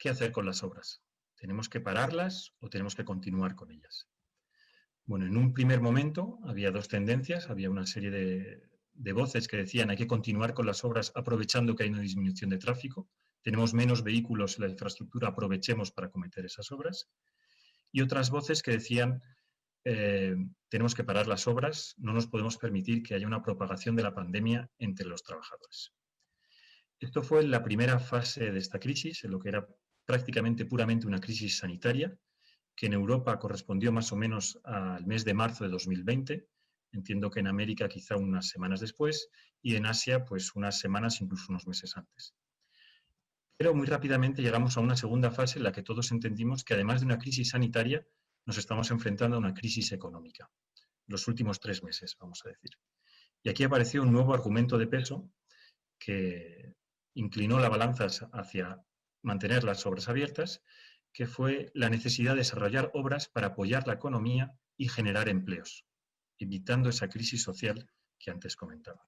¿qué hacer con las obras? ¿Tenemos que pararlas o tenemos que continuar con ellas? Bueno, en un primer momento había dos tendencias, había una serie de voces que decían hay que continuar con las obras aprovechando que hay una disminución de tráfico, tenemos menos vehículos en la infraestructura, aprovechemos para cometer esas obras, y otras voces que decían tenemos que parar las obras, no nos podemos permitir que haya una propagación de la pandemia entre los trabajadores. Esto fue la primera fase de esta crisis, en lo que era prácticamente puramente una crisis sanitaria, que en Europa correspondió más o menos al mes de marzo de 2020, entiendo que en América quizá unas semanas después, y en Asia pues unas semanas, incluso unos meses antes. Pero muy rápidamente llegamos a una segunda fase en la que todos entendimos que además de una crisis sanitaria, nos estamos enfrentando a una crisis económica. Los últimos 3 meses, vamos a decir. Y aquí apareció un nuevo argumento de peso que inclinó la balanza hacia mantener las obras abiertas, que fue la necesidad de desarrollar obras para apoyar la economía y generar empleos, evitando esa crisis social que antes comentaba.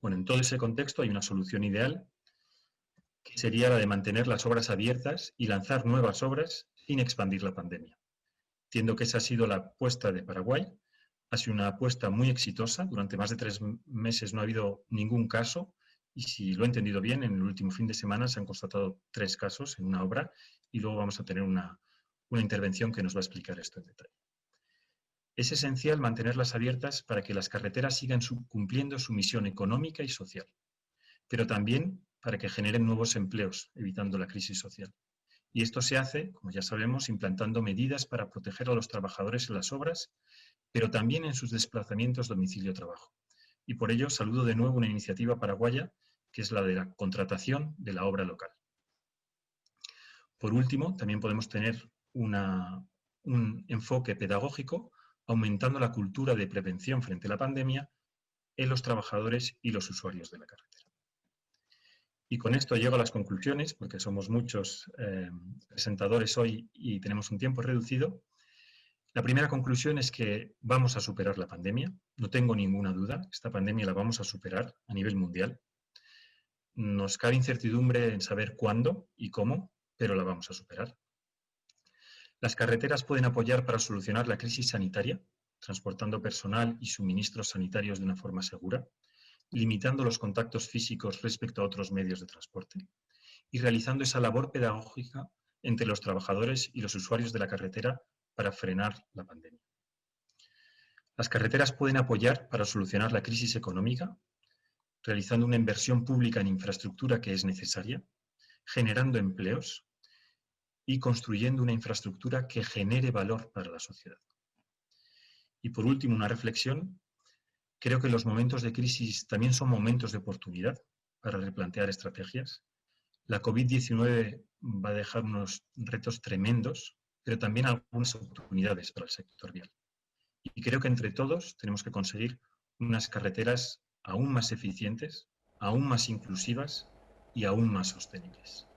Bueno, en todo ese contexto hay una solución ideal, que sería la de mantener las obras abiertas y lanzar nuevas obras sin expandir la pandemia. Entiendo que esa ha sido la apuesta de Paraguay. Ha sido una apuesta muy exitosa. Durante más de 3 meses no ha habido ningún caso. Y si lo he entendido bien, en el último fin de semana se han constatado 3 casos en una obra y luego vamos a tener una intervención que nos va a explicar esto en detalle. Es esencial mantenerlas abiertas para que las carreteras sigan cumpliendo su misión económica y social, pero también para que generen nuevos empleos, evitando la crisis social. Y esto se hace, como ya sabemos, implantando medidas para proteger a los trabajadores en las obras, pero también en sus desplazamientos domicilio-trabajo. Y por ello saludo de nuevo una iniciativa paraguaya, que es la de la contratación de la obra local. Por último, también podemos tener un enfoque pedagógico, aumentando la cultura de prevención frente a la pandemia en los trabajadores y los usuarios de la carretera. Y con esto llego a las conclusiones, porque somos muchos presentadores hoy y tenemos un tiempo reducido. La primera conclusión es que vamos a superar la pandemia, no tengo ninguna duda, esta pandemia la vamos a superar a nivel mundial. Nos cabe incertidumbre en saber cuándo y cómo, pero la vamos a superar. Las carreteras pueden apoyar para solucionar la crisis sanitaria, transportando personal y suministros sanitarios de una forma segura, limitando los contactos físicos respecto a otros medios de transporte y realizando esa labor pedagógica entre los trabajadores y los usuarios de la carretera para frenar la pandemia. Las carreteras pueden apoyar para solucionar la crisis económica, realizando una inversión pública en infraestructura que es necesaria, generando empleos y construyendo una infraestructura que genere valor para la sociedad. Y por último, una reflexión. Creo que los momentos de crisis también son momentos de oportunidad para replantear estrategias. La COVID-19 va a dejar unos retos tremendos, pero también algunas oportunidades para el sector vial. Y creo que entre todos tenemos que conseguir unas carreteras aún más eficientes, aún más inclusivas y aún más sostenibles.